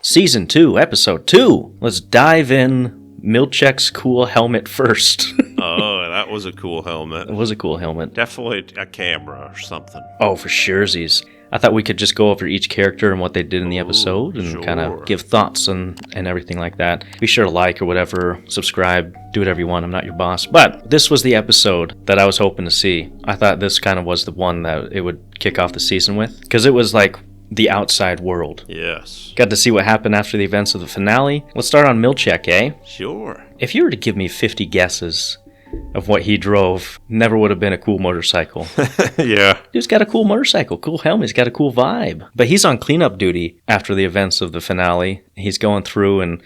Season 2, Episode 2. Let's dive in Milcheck's cool helmet first. Oh, that was a cool helmet. It was a cool helmet. Definitely a camera or something. Oh, for surezies. I thought we could just go over each character and what they did in the episode and kind of give thoughts and everything like that. Be sure to like or whatever, subscribe, do whatever you want. I'm not your boss. But this was the episode that I was hoping to see. I thought this kind of was the one that it would kick off the season with, because it was like the outside world. Yes. Got to see what happened after the events of the finale. Let's start on Milcheck, eh? Sure. If you were to give me 50 guesses of what he drove, never would have been a cool motorcycle. Yeah. Dude's got a cool motorcycle, cool helmet, he's got a cool vibe. But he's on cleanup duty after the events of the finale. He's going through and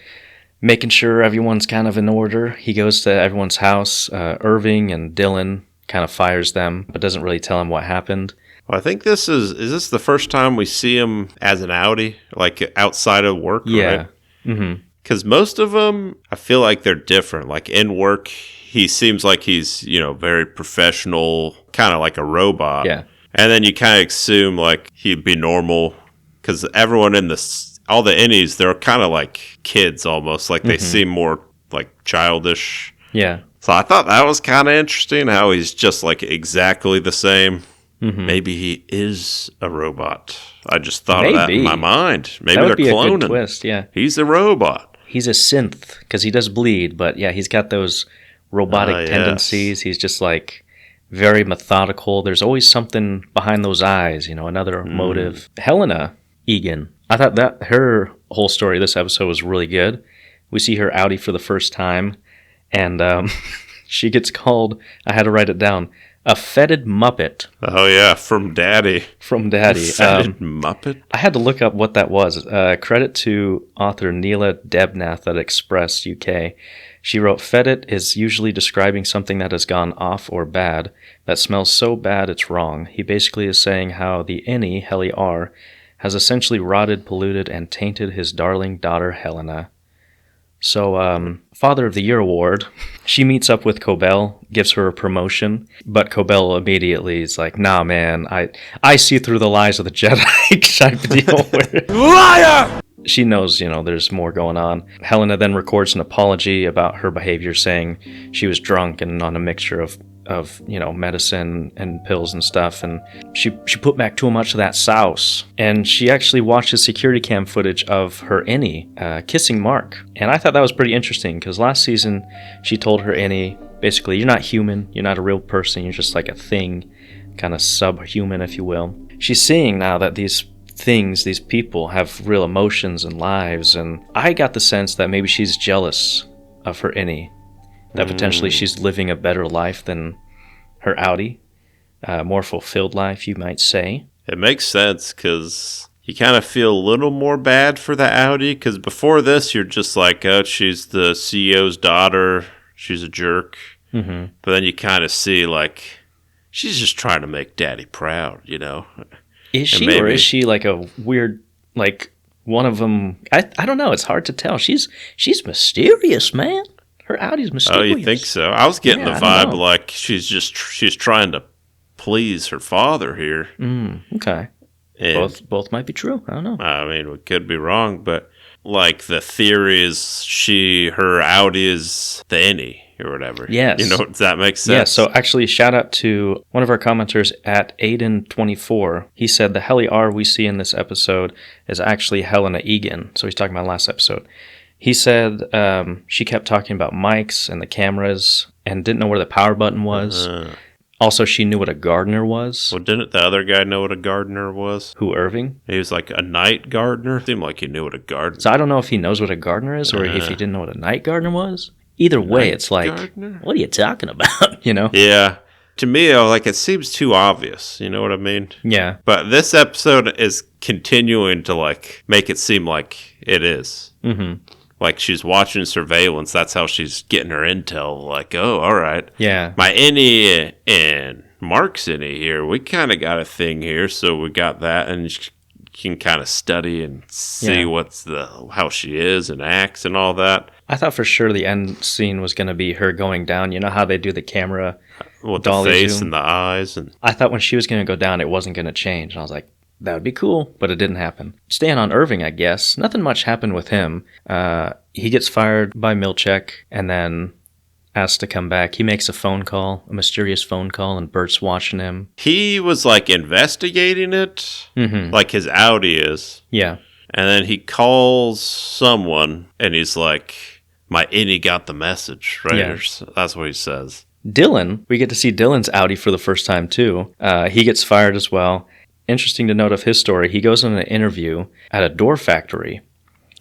making sure everyone's kind of in order. He goes to everyone's house. Irving and Dylan kind of fires them, but doesn't really tell them what happened. Well, I think this is this the first time we see him as an Outie, like outside of work, Yeah. right? Mm-hmm. Because most of them, I feel like they're different. Like in work, he seems like he's, very professional, kind of like a robot. Yeah. And then you kind of assume like he'd be normal, because everyone in all the Innies, they're kind of like kids almost. Like they seem more like childish. Yeah. So I thought that was kind of interesting how he's just like exactly the same. Mm-hmm. Maybe he is a robot. I just thought of that in my mind. Maybe that would they're be cloning. A good twist, yeah. He's a robot. He's a synth, because he does bleed, but yeah, he's got those robotic tendencies. He's just like very methodical. There's always something behind those eyes, another motive. Helena Eagon, I thought that her whole story this episode was really good. We see her Outie for the first time, and she gets called, I had to write it down, a fetid Muppet. Oh, yeah, from Daddy. From Daddy. Fetid Muppet? I had to look up what that was. Credit to author Neela Debnath at Express UK. She wrote, "Fetid is usually describing something that has gone off or bad, that smells so bad it's wrong. He basically is saying how the Innie, Helly R, has essentially rotted, polluted, and tainted his darling daughter Helena." So, Father of the Year award, she meets up with Cobell, gives her a promotion, but Cobell immediately is like, "Nah, man, I see through the lies of the Jedi," type deal. Liar! She knows, there's more going on. Helena then records an apology about her behavior, saying she was drunk and on a mixture of medicine and pills and stuff, and she put back too much of that sauce. And she actually watches security cam footage of her Innie kissing Mark. And I thought that was pretty interesting, because last season she told her Innie, basically, you're not human, you're not a real person, you're just like a thing, kind of subhuman, if you will. She's seeing now that these things, these people, have real emotions and lives, and I got the sense that maybe she's jealous of her Innie, that potentially she's living a better life than her Outie, more fulfilled life, you might say. It makes sense, because you kind of feel a little more bad for the Outie, because before this, you're just like, oh, she's the CEO's daughter, she's a jerk. Mm-hmm. But then you kind of see, like, she's just trying to make Daddy proud, Is she, or is she like a weird, like, one of them? I don't know, it's hard to tell. She's mysterious, man. Her Outie's mysterious. Oh, you think so? I was getting the vibe like she's trying to please her father here. Okay. And both might be true. I don't know. I mean, we could be wrong, but like the theory is her Outie is the Innie or whatever. Yes. Does that make sense? Yeah, so actually shout out to one of our commenters at Aiden24. He said the Helly R we see in this episode is actually Helena Eagon. So he's talking about last episode. He said she kept talking about mics and the cameras and didn't know where the power button was. Also, she knew what a gardener was. Well, didn't the other guy know what a gardener was? Who, Irving? He was like a night gardener. Seemed like he knew what a gardener was. So I don't know if he knows what a gardener is or if he didn't know what a night gardener was. Either way, it's like, gardener? What are you talking about, Yeah. To me, it seems too obvious. You know what I mean? Yeah. But this episode is continuing to, make it seem like it is. Mm-hmm. Like, she's watching surveillance. That's how she's getting her intel. Like, oh, all right. Yeah. My Innie and Mark's Innie here, we kind of got a thing here, so we got that. And she can kind of study and see how she is and acts and all that. I thought for sure the end scene was going to be her going down. You know how they do the camera with the face zoom? And the eyes. And I thought when she was going to go down, it wasn't going to change. And I was like, That would be cool, but it didn't happen. Staying on Irving, I guess. Nothing much happened with him. He gets fired by Milcheck and then asked to come back. He makes a phone call, a mysterious phone call, and Bert's watching him. He was like investigating it, like his Audi is. Yeah. And then he calls someone and he's like, my Innie got the message, right? Yeah. That's what he says. Dylan, we get to see Dylan's Audi for the first time too. He gets fired as well. Interesting to note of his story, he goes on an interview at a door factory.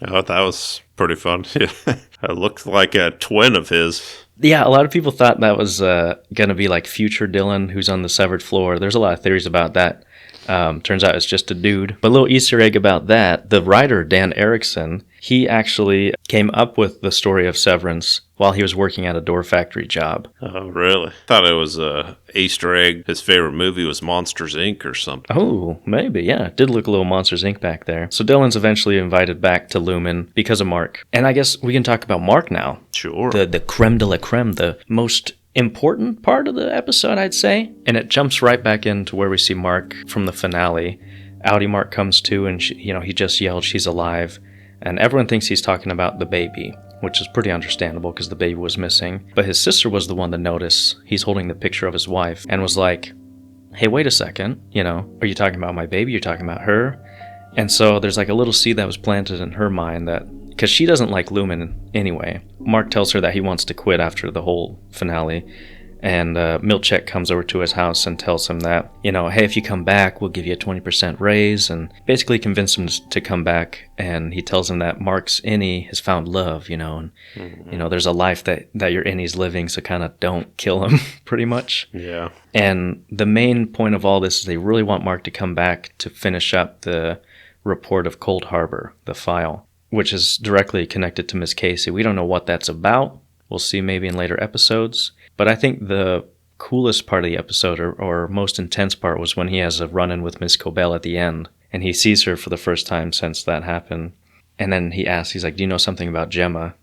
Oh, that was pretty fun. It looked like a twin of his. Yeah, a lot of people thought that was going to be like future Dylan, who's on the severed floor. There's a lot of theories about that. Turns out it's just a dude. But a little Easter egg about that, the writer, Dan Erickson, he actually came up with the story of Severance while he was working at a door factory job. Oh, really? Thought it was a Easter egg. His favorite movie was Monsters, Inc. or something. Oh, maybe, yeah. It did look a little Monsters, Inc. back there. So Dylan's eventually invited back to Lumon because of Mark. And I guess we can talk about Mark now. Sure. The creme de la creme, the most important part of the episode, I'd say. And it jumps right back into where we see Mark from the finale. Outie Mark comes to and he just yelled, she's alive. And everyone thinks he's talking about the baby, which is pretty understandable because the baby was missing. But his sister was the one to notice. He's holding the picture of his wife and was like, hey, wait a second, are you talking about my baby? You're talking about her? And so there's like a little seed that was planted in her mind that, because she doesn't like Lumon anyway. Mark tells her that he wants to quit after the whole finale. And Milcheck comes over to his house and tells him that, hey, if you come back, we'll give you a 20% raise, and basically convince him to come back. And he tells him that Mark's Innie has found love, and, there's a life that your Innie's living, so kind of don't kill him, pretty much. Yeah. And the main point of all this is they really want Mark to come back to finish up the report of Cold Harbor, the file, which is directly connected to Miss Casey. We don't know what that's about. We'll see maybe in later episodes. But I think the coolest part of the episode, or most intense part, was when he has a run-in with Miss Cobell at the end. And he sees her for the first time since that happened. And then he asks, he's like, do you know something about Gemma?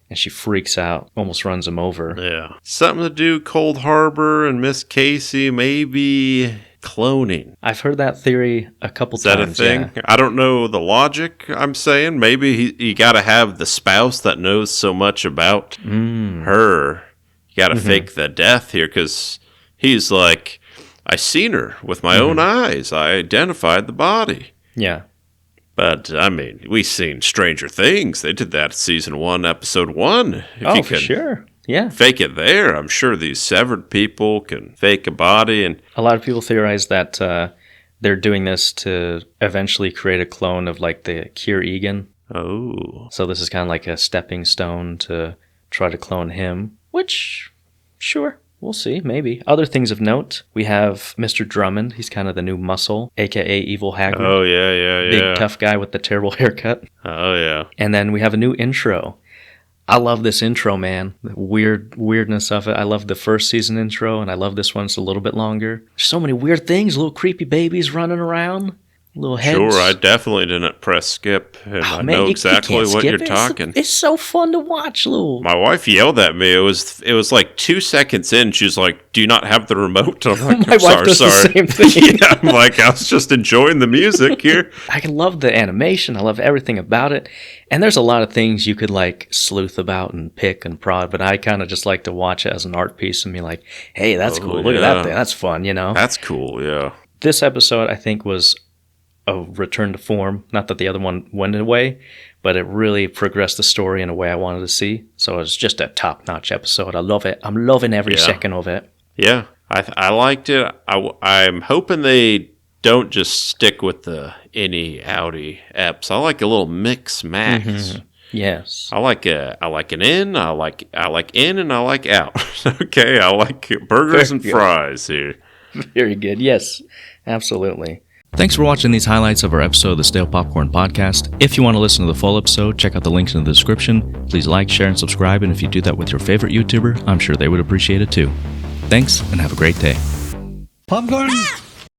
And she freaks out, almost runs him over. Yeah. Something to do, Cold Harbor and Miss Casey, maybe cloning. I've heard that theory a couple times. Is that a thing? Yeah. I don't know the logic, I'm saying. Maybe you got to have the spouse that knows so much about her. You got to fake the death here, because he's like, I seen her with my own eyes. I identified the body. Yeah. But, I mean, we've seen Stranger Things. They did that season 1, episode 1. If you for sure. Yeah. Fake it there. I'm sure these severed people can fake a body. And a lot of people theorize that they're doing this to eventually create a clone of, like, the Cure Eagon. Oh. So this is kind of like a stepping stone to try to clone him. Which, sure, we'll see, maybe. Other things of note, we have Mr. Drummond. He's kind of the new muscle, a.k.a. Evil Hagrid. Oh, yeah. Big, tough guy with the terrible haircut. Oh, yeah. And then we have a new intro. I love this intro, man. The weirdness of it. I love the first season intro, and I love this one. It's a little bit longer. There's so many weird things, little creepy babies running around. Little heads. Sure, I definitely didn't press skip, and I know exactly what you're talking. It's so fun to watch, Lou. My wife yelled at me. It was like 2 seconds in. She was like, "Do you not have the remote?" I'm like, My wife does the same thing. Yeah, I'm like, I was just enjoying the music here. I love the animation. I love everything about it. And there's a lot of things you could like sleuth about and pick and prod, but I kind of just like to watch it as an art piece and be like, "Hey, that's cool. Look at that thing. That's fun." That's cool. Yeah. This episode, I think, was a return to form. Not that the other one went away, but it really progressed the story in a way I wanted to see. So it's just a top-notch episode. I love it. I'm loving every second of it. Yeah, I liked it. I'm hoping they don't just stick with the Innie Outie eps. I like a little mix max. Mm-hmm. Yes. I like an in. I like in and I like out. Okay, I like burgers and fries here. Very good. Yes, absolutely. Thanks for watching these highlights of our episode of the Stale Popcorn Podcast. If you want to listen to the full episode, check out the links in the description. Please like, share, and subscribe, and if you do that with your favorite YouTuber, I'm sure they would appreciate it too. Thanks, and have a great day. Popcorn!